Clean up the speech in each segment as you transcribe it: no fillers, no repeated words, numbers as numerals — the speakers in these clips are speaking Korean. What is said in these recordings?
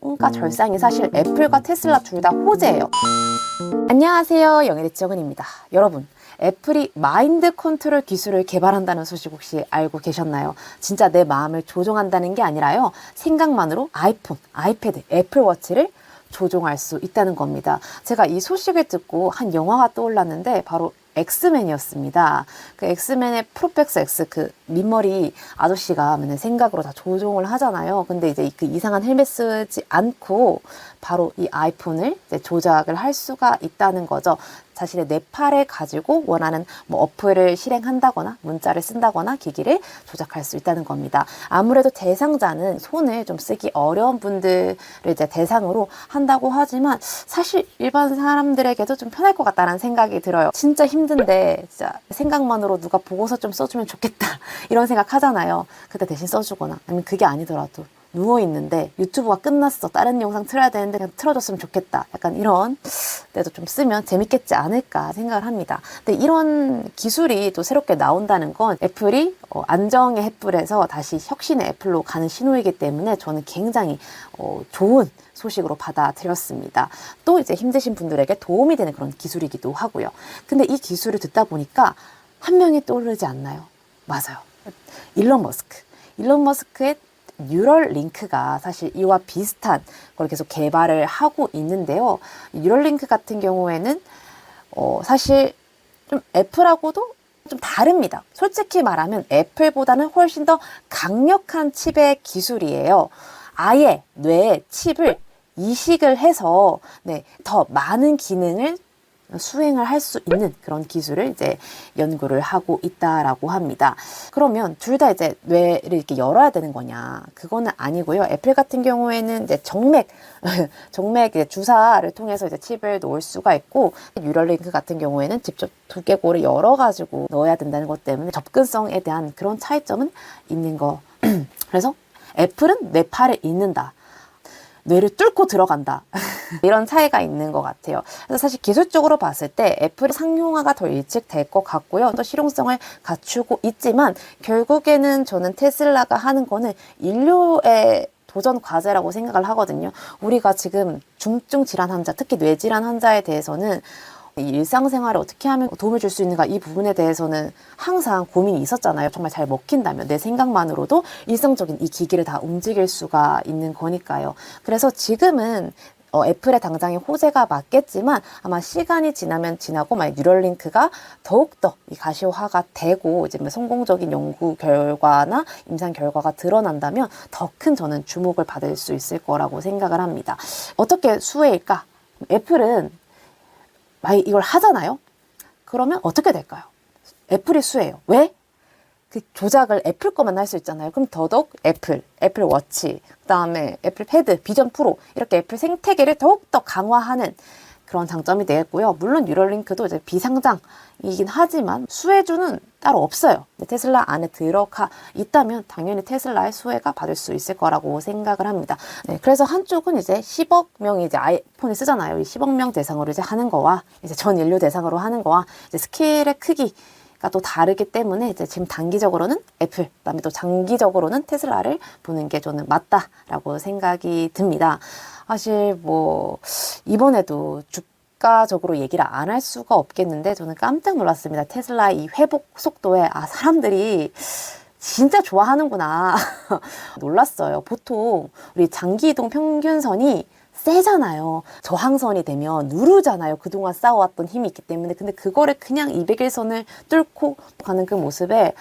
원가 절상이 사실 애플과 테슬라 둘 다 호재예요. 안녕하세요, 영예대 지정은입니다. 여러분, 애플이 마인드 컨트롤 기술을 개발한다는 소식 혹시 알고 계셨나요? 진짜 내 마음을 조종한다는 게 아니라요, 생각만으로 아이폰, 아이패드, 애플워치를 조종할 수 있다는 겁니다. 제가 이 소식을 듣고 한 영화가 떠올랐는데 바로 엑스맨이었습니다. 그 엑스맨의 프로펙서 X, 그 민머리 아저씨가 맨날 생각으로 다 조종을 하잖아요. 근데 이제 그 이상한 헬멧 쓰지 않고 바로 이 아이폰을 이제 조작을 할 수가 있다는 거죠. 자신의 뇌파를 가지고 원하는 뭐 어플을 실행한다거나 문자를 쓴다거나 기기를 조작할 수 있다는 겁니다. 아무래도 대상자는 손을 좀 쓰기 어려운 분들을 이제 대상으로 한다고 하지만 사실 일반 사람들에게도 좀 편할 것 같다는 생각이 들어요. 진짜 힘든데 진짜 생각만으로 누가 보고서 좀 써주면 좋겠다 이런 생각 하잖아요. 그때 대신 써주거나 아니면 그게 아니더라도 누워있는데 유튜브가 끝났어, 다른 영상 틀어야 되는데 그냥 틀어줬으면 좋겠다, 약간 이런 때도 좀 쓰면 재밌겠지 않을까 생각을 합니다. 근데 이런 기술이 또 새롭게 나온다는 건 애플이 안정의 애플에서 다시 혁신의 애플로 가는 신호이기 때문에 저는 굉장히 좋은 소식으로 받아들였습니다. 또 이제 힘드신 분들에게 도움이 되는 그런 기술이기도 하고요. 근데 이 기술을 듣다 보니까 한 명이 떠오르지 않나요? 맞아요, 일론 머스크. 일론 머스크의 뉴럴 링크가 사실 이와 비슷한 걸 계속 개발을 하고 있는데요. 뉴럴 링크 같은 경우에는 사실 좀 애플하고도 좀 다릅니다. 솔직히 말하면 애플보다는 훨씬 더 강력한 칩의 기술이에요. 아예 뇌에 칩을 이식을 해서 더 많은 기능을 수행을 할 수 있는 그런 기술을 이제 연구를 하고 있다라고 합니다. 그러면 둘 다 이제 뇌를 이렇게 열어야 되는 거냐? 그거는 아니고요. 애플 같은 경우에는 이제 정맥 주사를 통해서 이제 칩을 놓을 수가 있고, 뉴럴링크 같은 경우에는 직접 두개골을 열어가지고 넣어야 된다는 것 때문에 접근성에 대한 그런 차이점은 있는 거. 그래서 애플은 뇌파를 잇는다, 뇌를 뚫고 들어간다. 이런 차이가 있는 것 같아요. 그래서 사실 기술적으로 봤을 때 애플이 상용화가 더 일찍 될 것 같고요. 또 실용성을 갖추고 있지만 결국에는 저는 테슬라가 하는 거는 인류의 도전 과제라고 생각을 하거든요. 우리가 지금 중증 질환 환자, 특히 뇌질환 환자에 대해서는 일상생활에 어떻게 하면 도움을 줄 수 있는가, 이 부분에 대해서는 항상 고민이 있었잖아요. 정말 잘 먹힌다면 내 생각만으로도 일상적인 이 기기를 다 움직일 수가 있는 거니까요. 그래서 지금은 애플의 당장의 호재가 맞겠지만 아마 시간이 지나면 지나고 만약 뉴럴링크가 더욱더 가시화가 되고 이제 성공적인 연구 결과나 임상 결과가 드러난다면 더 큰 저는 주목을 받을 수 있을 거라고 생각을 합니다. 어떻게 수혜일까? 애플은 만약 이걸 하잖아요? 그러면 어떻게 될까요? 애플이 수혜예요. 왜? 그 조작을 애플 거만 할 수 있잖아요. 그럼 더더욱 애플 워치, 그 다음에 애플 패드, 비전 프로, 이렇게 애플 생태계를 더욱더 강화하는 그런 장점이 되겠고요. 물론 뉴럴링크도 이제 비상장이긴 하지만 수혜주는 따로 없어요. 테슬라 안에 들어가 있다면 당연히 테슬라의 수혜가 받을 수 있을 거라고 생각을 합니다. 그래서 한쪽은 이제 10억 명이 이제 아이폰을 쓰잖아요. 이 10억 명 대상으로 이제 하는 거와 이제 전 인류 대상으로 하는 거와 이제 스케일의 크기가 또 다르기 때문에 이제 지금 단기적으로는 애플, 그다음에 또 장기적으로는 테슬라를 보는 게 저는 맞다라고 생각이 듭니다. 사실 뭐 이번에도 주가적으로 얘기를 안 할 수가 없겠는데 저는 깜짝 놀랐습니다. 테슬라의 이 회복 속도에 사람들이 진짜 좋아하는구나 놀랐어요. 보통 우리 장기이동 평균선이 세잖아요. 저항선이 되면 누르잖아요. 그동안 쌓아왔던 힘이 있기 때문에. 근데 그거를 그냥 200일선을 뚫고 가는 그 모습에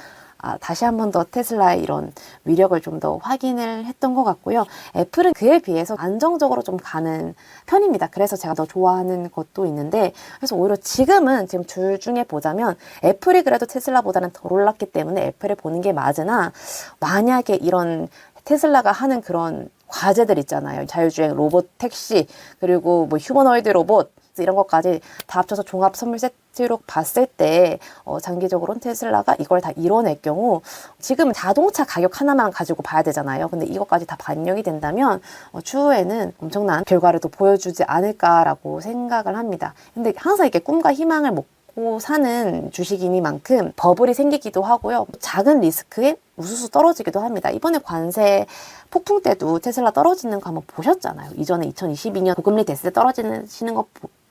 다시 한 번 더 테슬라의 이런 위력을 좀 더 확인을 했던 것 같고요. 애플은 그에 비해서 안정적으로 좀 가는 편입니다. 그래서 제가 더 좋아하는 것도 있는데, 그래서 오히려 지금 둘 중에 보자면 애플이 그래도 테슬라보다는 덜 올랐기 때문에 애플을 보는 게 맞으나, 만약에 이런 테슬라가 하는 그런 과제들 있잖아요. 자율주행 로봇 택시, 그리고 뭐 휴머노이드 로봇, 이런 것까지 다 합쳐서 종합 선물 세트로 봤을 때 장기적으로는 테슬라가 이걸 다 이뤄낼 경우, 지금 자동차 가격 하나만 가지고 봐야 되잖아요. 근데 이것까지 다 반영이 된다면 추후에는 엄청난 결과를 또 보여주지 않을까라고 생각을 합니다. 근데 항상 이렇게 꿈과 희망을 먹고 사는 주식이니만큼 버블이 생기기도 하고요. 작은 리스크에 우수수 떨어지기도 합니다. 이번에 관세 폭풍 때도 테슬라 떨어지는 거 한번 보셨잖아요. 이전에 2022년 고금리 됐을 때 떨어지는 거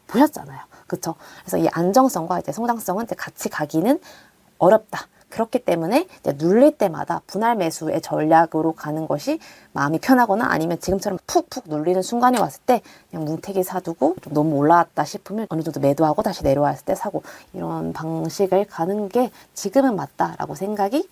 보셨잖아요. 그렇죠? 그래서 이 안정성과 이제 성장성은 이제 같이 가기는 어렵다. 그렇기 때문에 이제 눌릴 때마다 분할 매수의 전략으로 가는 것이 마음이 편하거나 아니면 지금처럼 푹푹 눌리는 순간이 왔을 때 그냥 뭉태기 사두고 좀 너무 올라왔다 싶으면 어느 정도 매도하고 다시 내려왔을 때 사고 이런 방식을 가는 게 지금은 맞다라고 생각이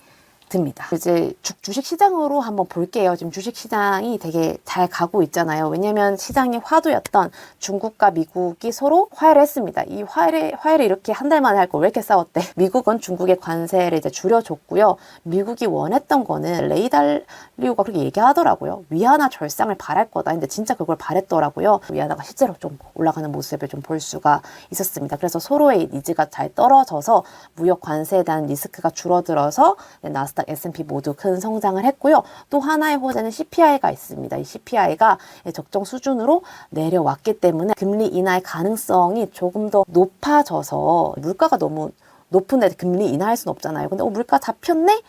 듭니다. 이제 주식 시장으로 한번 볼게요. 지금 주식 시장이 되게 잘 가고 있잖아요. 왜냐면 시장의 화두였던 중국과 미국이 서로 화해를 했습니다. 이 화해를 이렇게 한 달 만에 할 거 왜 이렇게 싸웠대? 미국은 중국의 관세를 이제 줄여줬고요. 미국이 원했던 거는 레이 달리오가 그렇게 얘기하더라고요. 위안화 절상을 바랄 거다. 근데 진짜 그걸 바랬더라고요. 위안화가 실제로 좀 올라가는 모습을 좀 볼 수가 있었습니다. 그래서 서로의 니즈가 잘 떨어져서 무역 관세에 대한 리스크가 줄어들어서 나스닥 S&P 모두 큰 성장을 했고요. 또 하나의 호재는 CPI가 있습니다. 이 CPI가 적정 수준으로 내려왔기 때문에 금리 인하의 가능성이 조금 더 높아져서 물가가 너무 높은데 금리 인하할 수는 없잖아요. 근데 물가 잡혔네?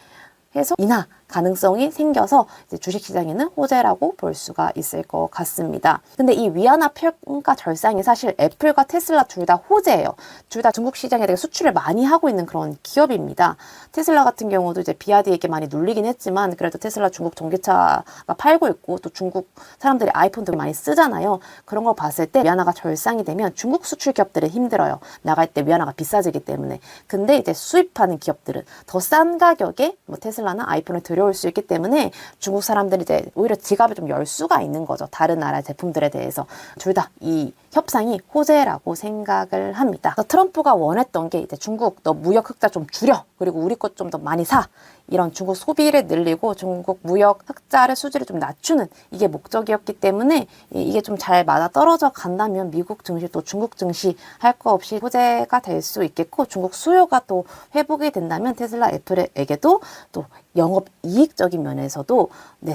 해서 인하 가능성이 생겨서 이제 주식시장에는 호재라고 볼 수가 있을 것 같습니다. 근데 이 위안화 평가 절상이 사실 애플과 테슬라 둘 다 호재예요. 둘 다 중국 시장에 되게 수출을 많이 하고 있는 그런 기업입니다. 테슬라 같은 경우도 이제 비아디에게 많이 눌리긴 했지만 그래도 테슬라 중국 전기차가 팔고 있고 또 중국 사람들이 아이폰도 많이 쓰잖아요. 그런 걸 봤을 때 위안화가 절상이 되면 중국 수출 기업들은 힘들어요. 나갈 때 위안화가 비싸지기 때문에. 근데 이제 수입하는 기업들은 더 싼 가격에 뭐 테슬라나 아이폰을 들여올 수 있기 때문에 중국 사람들이 이제 오히려 지갑을 좀 열 수가 있는 거죠. 다른 나라 제품들에 대해서. 둘 다 이 협상이 호재라고 생각을 합니다. 트럼프가 원했던 게 이제 중국 너 무역 흑자 좀 줄여. 그리고 우리 것 좀 더 많이 사. 이런 중국 소비를 늘리고 중국 무역 흑자를 수지를 좀 낮추는 이게 목적이었기 때문에 이게 좀 잘 맞아 떨어져 간다면 미국 증시 또 중국 증시 할 거 없이 호재가 될 수 있겠고 중국 수요가 또 회복이 된다면 테슬라 애플에게도 또 영업 이익적인 면에서도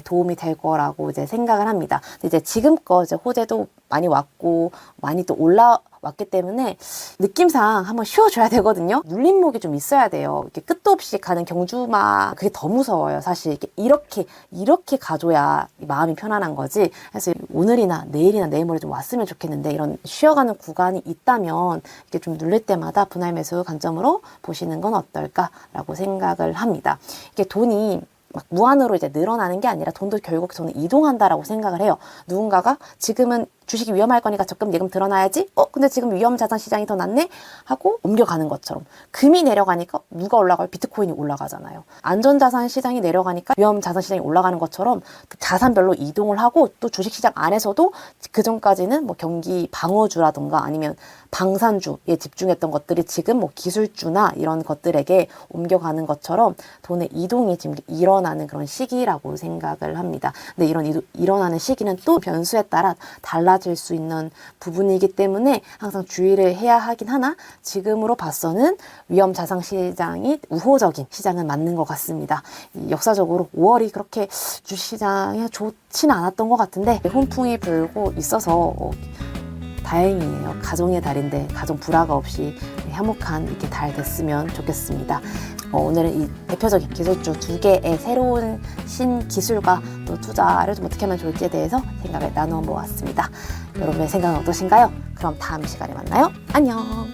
도움이 될 거라고 이제 생각을 합니다. 근데 이제 지금껏 이제 호재도 많이 왔고 많이 또 올라왔기 때문에 느낌상 한번 쉬어줘야 되거든요. 눌림목이 좀 있어야 돼요. 이렇게 끝도 없이 가는 경주마 그게 더 무서워요. 사실 이렇게 가줘야 마음이 편안한 거지. 그래서 오늘이나 내일이나 내일 모레 좀 왔으면 좋겠는데 이런 쉬어가는 구간이 있다면 이렇게 좀 눌릴 때마다 분할 매수 관점으로 보시는 건 어떨까라고 생각을 합니다. 이게 돈이 막 무한으로 이제 늘어나는 게 아니라 돈도 결국 저는 이동한다라고 생각을 해요. 누군가가 지금은 주식이 위험할 거니까 적금 예금 들어놔야지. 근데 지금 위험 자산 시장이 더 낫네 하고 옮겨가는 것처럼 금이 내려가니까 누가 올라가요? 비트코인이 올라가잖아요. 안전자산 시장이 내려가니까 위험 자산 시장이 올라가는 것처럼 그 자산별로 이동을 하고 또 주식 시장 안에서도 그 전까지는 뭐 경기 방어주라든가 아니면 방산주에 집중했던 것들이 지금 뭐 기술주나 이런 것들에게 옮겨가는 것처럼 돈의 이동이 지금 일어나는 그런 시기라고 생각을 합니다. 근데 이런 일어나는 시기는 또 변수에 따라 달라질 수 있는 부분이기 때문에 항상 주의를 해야 하긴 하나 지금으로 봐서는 위험 자산 시장이 우호적인 시장은 맞는 것 같습니다. 역사적으로 5월이 그렇게 주식시장에 좋지는 않았던 것 같은데 혼풍이 불고 있어서 다행이에요. 가정의 달인데 가정 불화가 없이 화목한 이렇게 달 됐으면 좋겠습니다. 오늘은 이 대표적인 기술주 2개의 새로운 신기술과 또 투자를 좀 어떻게 하면 좋을지에 대해서 생각을 나누어 보았습니다. 여러분의 생각은 어떠신가요? 그럼 다음 시간에 만나요. 안녕.